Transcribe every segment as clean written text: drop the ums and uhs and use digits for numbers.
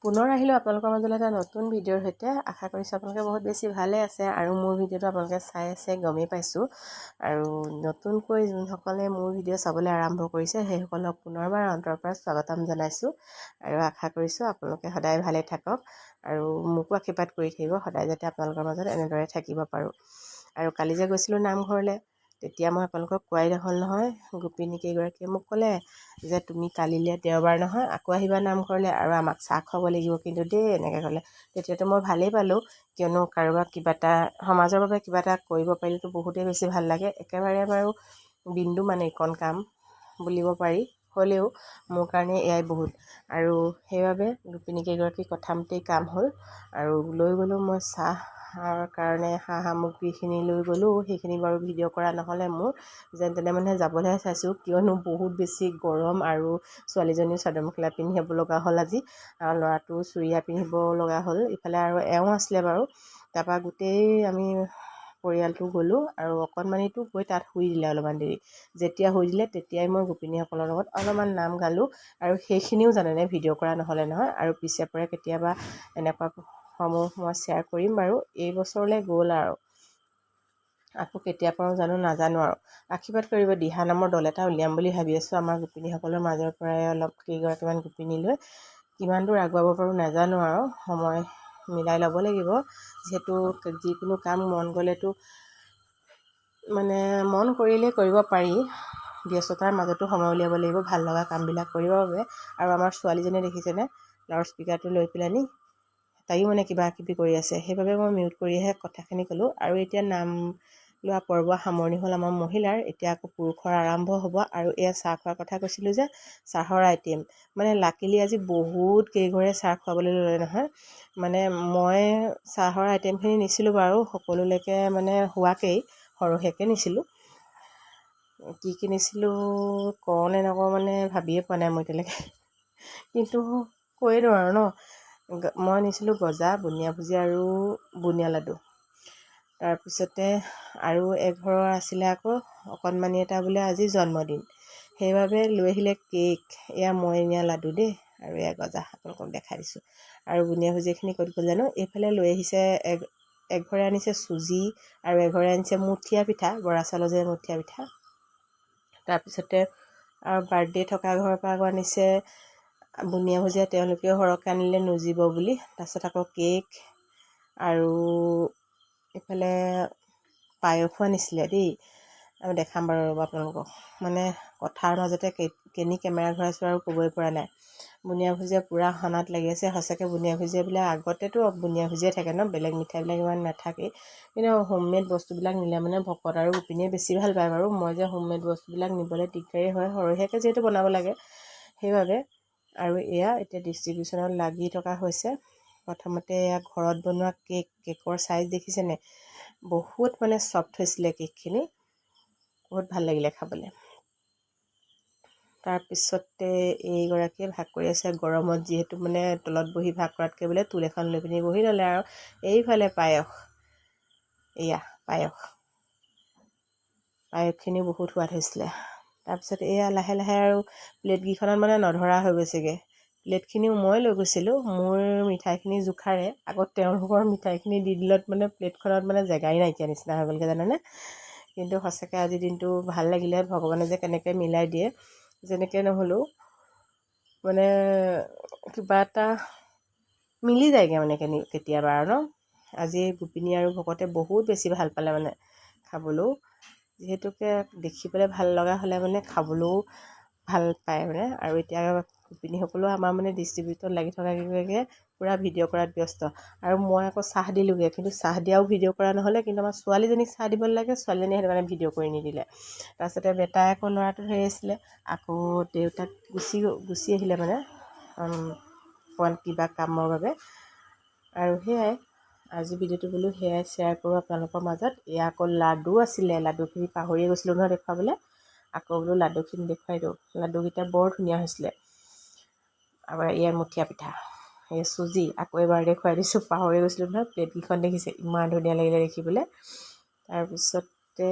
পুনৰ আহিলোঁ আপোনালোকৰ মাজলৈ এটা নতুন ভিডিঅ'ৰ সৈতে। আশা কৰিছোঁ আপোনালোকে বহুত বেছি ভালে আছে আৰু মোৰ ভিডিঅ'টো আপোনালোকে চাই আছে গমেই পাইছোঁ। আৰু নতুনকৈ যোনসকলে মোৰ ভিডিঅ' চাবলৈ আৰম্ভ কৰিছে সেইসকলক পুনৰবাৰ অন্তৰৰ পৰা স্বাগতম জনাইছোঁ আৰু আশা কৰিছোঁ আপোনালোকে সদায় ভালে থাকক আৰু মোকো আশীৰ্বাদ কৰি থাকিব সদায়, যাতে আপোনালোকৰ মাজত এনেদৰে থাকিব পাৰোঁ। আৰু কালি যে গৈছিলোঁ নামঘৰলৈ, তেতিয়া মই আপোনালোকক কোৱাই নহ'ল নহয়। গোপিনী কেইগৰাকীয়ে মোক ক'লে যে তুমি কালিলৈ দেওবাৰ নহয় আকৌ আহিবা নামঘৰলৈ আৰু আমাক চাহ খুৱাব লাগিব কিন্তু দেই, এনেকৈ ক'লে। তেতিয়াতো মই ভালেই পালোঁ, কিয়নো কাৰোবাক কিবা এটা সমাজৰ বাবে কিবা এটা কৰিব পাৰিলেতো বহুতেই বেছি ভাল লাগে। একেবাৰে বাৰু বিন্দু মানে ইকণ কাম বুলিব পাৰি, হ'লেও মোৰ কাৰণে এয়াই বহুত। আৰু সেইবাবে গোপিনী কেইগৰাকীৰ কথা মতেই কাম হ'ল আৰু লৈ গ'লোঁ মই চাহৰ কাৰণে সা সামগ্ৰীখিনি লৈ গ'লোঁ। সেইখিনি বাৰু ভিডিঅ' কৰা নহ'লে মোৰ, যেন তেনে মানে যাবলৈহে চাইছোঁ, কিয়নো বহুত বেছি গৰম আৰু ছোৱালীজনীও চাদৰ মেখেলা পিন্ধি যাব লগা হ'ল আজি, আৰু ল'ৰাটো চুৰিয়া পিন্ধিব লগা হ'ল। ইফালে আৰু এওঁ আছিলে বাৰু। তাৰপৰা গোটেই আমি পৰিয়ালটো গ'লোঁ আৰু অকণমানিটো গৈ তাত শুই দিলে অলপমান দেৰি। যেতিয়া শুই দিলে তেতিয়াই মই গোপিনীসকলৰ লগত অলপমান নাম গালোঁ আৰু সেইখিনিও জানেনে ভিডিঅ' কৰা নহ'লে নহয়। আৰু পিছে পৰে কেতিয়াবা এনেকুৱা সমূহ মই শ্বেয়াৰ কৰিম বাৰু। এই বছৰলৈ গ'ল আৰু আকৌ কেতিয়া পাৰোঁ জানো নাজানো। আৰু আশীৰ্বাদ কৰিব, দিহানামৰ দল এটা উলিয়াম বুলি ভাবি আছোঁ আমাৰ গোপিনীসকলৰ মাজৰ পৰাই অলপ কেইগৰাকীমান গোপিনী লৈ। কিমান দূৰ আগুৱাব পাৰোঁ নাজানো, আৰু সময় মিলাই ল'ব লাগিব। যিহেতু যিকোনো কাম মন গ'লেতো মানে মন কৰিলেই কৰিব পাৰি, ব্যস্ততাৰ মাজতো সময় উলিয়াব লাগিব ভাল লগা কামবিলাক কৰিবৰ বাবে। আৰু আমাৰ ছোৱালীজনীয়ে দেখিছেনে, লাউড স্পীকাৰটো লৈ পেলানি তাইও মানে কিবা কিবি কৰি আছে, সেইবাবে মই মিউট কৰিহে কথাখিনি ক'লোঁ। আৰু এতিয়া নাম লোৱা পৰ্ব সামৰণি হ'ল আমাৰ মহিলাৰ, এতিয়া আকৌ পুৰুষৰ আৰম্ভ হ'ব। আৰু এয়া চাহ খোৱাৰ কথা কৈছিলোঁ যে, চাহৰ আইটেম মানে লাকিলি আজি বহুত কেইঘৰে চাহ খুৱাবলৈ ল'লে নহয়। মানে মই চাহৰ আইটেমখিনি নিছিলোঁ বাৰু সকলোলৈকে মানে হোৱাকেই, সৰহীয়াকৈ নিছিলোঁ। কি কি নিছিলোঁ কওঁ নে নকওঁ মানে ভাবিয়ে পোৱা নাই মই এতিয়ালৈকে, কিন্তু কৈয়ে দিওঁ আৰু ন। মই নিছিলোঁ গজা, বুন্দিয়া ভুজিয়া আৰু বুন্দিয়া লাডু। তাৰপিছতে আৰু এঘৰৰ আছিলে আকৌ অকণমানি এটা বোলে আজি জন্মদিন, সেইবাবে লৈ আহিলে কেক। এয়া মই নিয়া লাডু দেই, আৰু এয়া গজা আপোনালোকক দেখাই দিছোঁ। আৰু বুন্দিয়া ভুজিয়াখিনি ক'ত গ'ল জানো। এইফালে লৈ আহিছে এঘৰে আনিছে চুজি আৰু এঘৰে আনিছে মুঠীয়া পিঠা, বৰা চাউলৰ যে মুঠীয়া পিঠা। তাৰপিছতে আৰু বাৰ্থডে থকা ঘৰৰ পৰা আকৌ আনিছে বুন্দিয়া ভুজিয়া, তেওঁলোকেও সৰহকৈ আনিলে নুজিব বুলি। তাৰপিছত আকৌ কেক আৰু এইফালে পায়সো আনিছিলে দেই, আৰু দেখাম বাৰু ৰ'ব আপোনালোকক। মানে কথাৰ মাজতে কেনি কেমেৰা ঘূৰাইছোঁ আৰু ক'বই পৰা নাই। বুন্দিয়া ভুজিয়া পূৰা সনাত লাগি আছে। সঁচাকৈ বুন্দিয়া ভুজিয়াবিলাক আগতেতো বুন্দিয়া ভুজিয়াই থাকে ন, বেলেগ মিঠাইবিলাক ইমান নাথাকেই। কিন্তু হোমমেড বস্তুবিলাক নিলে মানে ভকত আৰু গোপিনীয়ে বেছি ভাল পায় বাৰু। মই যে হোমমেড বস্তুবিলাক নিবলৈ দিগদাৰী হয়, সৰহীয়াকৈ যিহেতু বনাব লাগে সেইবাবে। আৰু এয়া এতিয়া ডিষ্ট্ৰিবিউশ্যনত লাগি থকা হৈছে। প্ৰথমতে এয়া ঘৰত বনোৱা কেকৰ ছাইজ দেখিছেনে, বহুত মানে ছফ্ট হৈছিলে কেকখিনি, বহুত ভাল লাগিলে খাবলৈ। তাৰপিছতে এইগৰাকীয়ে ভাগ কৰি আছে গৰমত, যিহেতু মানে তলত বহি ভাগ কৰাতকৈ বোলে টুল এখন লৈ পিনি বহি ল'লে। আৰু এইফালে পায়স, এয়া পায়সখিনিও বহুত সোৱাদ হৈছিলে। তাৰপিছত এয়া লাহে লাহে আৰু প্লেটকেইখনত মানে নধৰা হৈ গৈছেগৈ। প্লেটখিনিও মই লৈ গৈছিলোঁ মোৰ মিঠাইখিনি জোখাৰে, আগত তেওঁলোকৰ মিঠাইখিনি দি দিলত মানে প্লেটখনত মানে জেগাই নাইকিয়া নিচিনা হৈ গ'লগৈ জানেনে। কিন্তু সঁচাকৈ আজিৰ দিনটো ভাল লাগিলে, ভগৱানে যে কেনেকৈ মিলাই দিয়ে। যেনেকৈ নহ'লেও মানে কিবা এটা মিলি যায়গৈ মানে কেতিয়াবা আৰু ন। আজি গোপিনী আৰু ভকতে বহুত বেছি ভাল পালে মানে খাবলৈও, যিহেতুকে দেখিবলৈ ভাল লগা হ'লে মানে খাবলৈও ভাল পায় মানে। আৰু এতিয়া গোপিনীসকলেও আমাৰ মানে ডিষ্ট্ৰিবিউটত লাগি থকাকৈ পূৰা ভিডিঅ' কৰাত ব্যস্ত। আৰু মই আকৌ চাহ দিলোঁগৈ, কিন্তু চাহ দিয়াও ভিডিঅ' কৰা নহ'লে। কিন্তু আমাৰ ছোৱালীজনীক চাহ দিব লাগে, ছোৱালীজনীয়ে সেইটো কাৰণে ভিডিঅ' কৰি নিদিলে। তাৰপিছতে বেটাই আকৌ ল'ৰাটো ধৰি আছিলে, আকৌ দেউতাক গুচি আহিলে মানে অকণমান কিবা কামৰ বাবে। আৰু সেয়াই আজি ভিডিঅ'টো বোলো সেয়াই শ্বেয়াৰ কৰোঁ আপোনালোকৰ মাজত। এয়া আকৌ লাডু আছিলে, লাডুখিনি পাহৰিয়ে গৈছিলোঁ নহয় দেখুৱাবলৈ। আকৌ বোলো লাডুখিনি দেখুৱাই দিওঁ, লাডুকেইটা বৰ ধুনীয়া হৈছিলে। আৰু এয়া মুঠীয়া পিঠা, এই চুজি আকৌ এবাৰ দেখুৱাই দিছোঁ, পাহৰি গৈছিলোঁ নহয়। প্লেটকেইখন দেখিছে ইমান ধুনীয়া লাগিলে দেখিবলৈ। তাৰপিছতে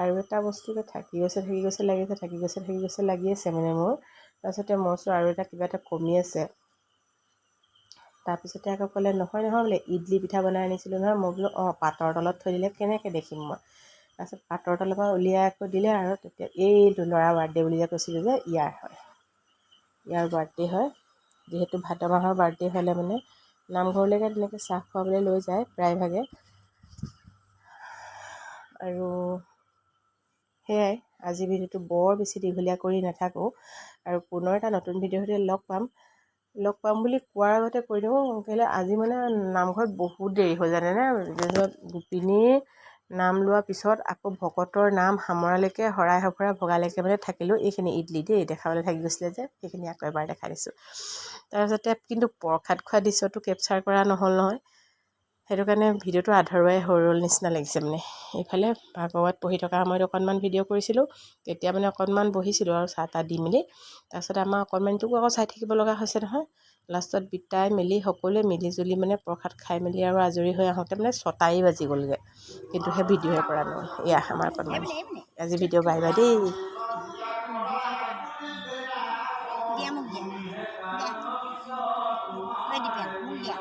আৰু এটা বস্তু থাকি গৈছে লাগি আছে মানে মোৰ। তাৰপিছতে মই চোন আৰু এটা কিবা এটা কমি আছে, তাৰপিছতে আকৌ ক'লে নহয় বোলে ইডলি পিঠা বনাই আনিছিলোঁ নহয়। মই বোলো অঁ পাতৰ তলত থৈ দিলে কেনেকৈ দেখিম মই। তাৰপিছত পাতৰ তলৰ পৰা উলিয়াই আকৌ দিলে আৰু তেতিয়া এইটো ল'ৰা বাৰ্থডে বুলি যে কৈছিলোঁ যে ইয়াৰ হয়, ইয়াৰ বাৰ্থডে হয়। যিহেতু ভাদ মাহৰ বাৰ্থডে হ'লে মানে নামঘৰলৈকে তেনেকৈ চাহ খুৱাবলৈ লৈ যায় প্ৰায়ভাগে। আৰু সেয়াই আজি ভিডিঅ'টো বৰ বেছি দীঘলীয়া কৰি নাথাকোঁ, আৰু পুনৰ এটা নতুন ভিডিঅ'ৰ সৈতে লগ পাম বুলি কোৱাৰ আগতে কৈ দিওঁ কেলৈ আজি মানে নামঘৰত বহুত দেৰি হৈ জানেনে। গোপিনীৰ নাম লোৱাৰ পিছত আকৌ ভকতৰ নাম সামৰালৈকে শৰাই সঁফুৰা ভগালৈকে মানে থাকিলোঁ। এইখিনি ইডলি দেই দেখাবলৈ থাকি গৈছিলে যে সেইখিনি আকৌ এবাৰ দেখাই দিছোঁ। তাৰপিছতে কিন্তু প্ৰসাদ খোৱা দৃশ্যটো কেপচাৰ কৰা নহ'ল নহয়, সেইটো কাৰণে ভিডিঅ'টো আধৰুৱাই হৈ ৰ'ল নিচিনা লাগিছে মানে। এইফালে ভাগৱত পঢ়ি থকা সময়ত অকণমান ভিডিঅ' কৰিছিলোঁ, তেতিয়া মানে অকণমান বহিছিলোঁ আৰু চাহ তাহ দি মেলি। তাৰপিছতে আমাৰ অকণমানিটোকো আকৌ চাই থাকিব লগা হৈছে নহয়। লাষ্টত বিতাই মেলি সকলোৱে মিলিজুলি মানে প্ৰসাদ খাই মেলি আৰু আজৰি হৈ আহোঁতে মানে 6টাই বাজি গ'লগৈ, কিন্তু সেই ভিডিঅ'হে কৰা নহ'ল। এয়া আমাৰ অকণমানি। আজি ভিডিঅ' বাই বাই দেই। দিয়া মোক দিয়া দিয়া ঐ দীপেন মোক দিয়া।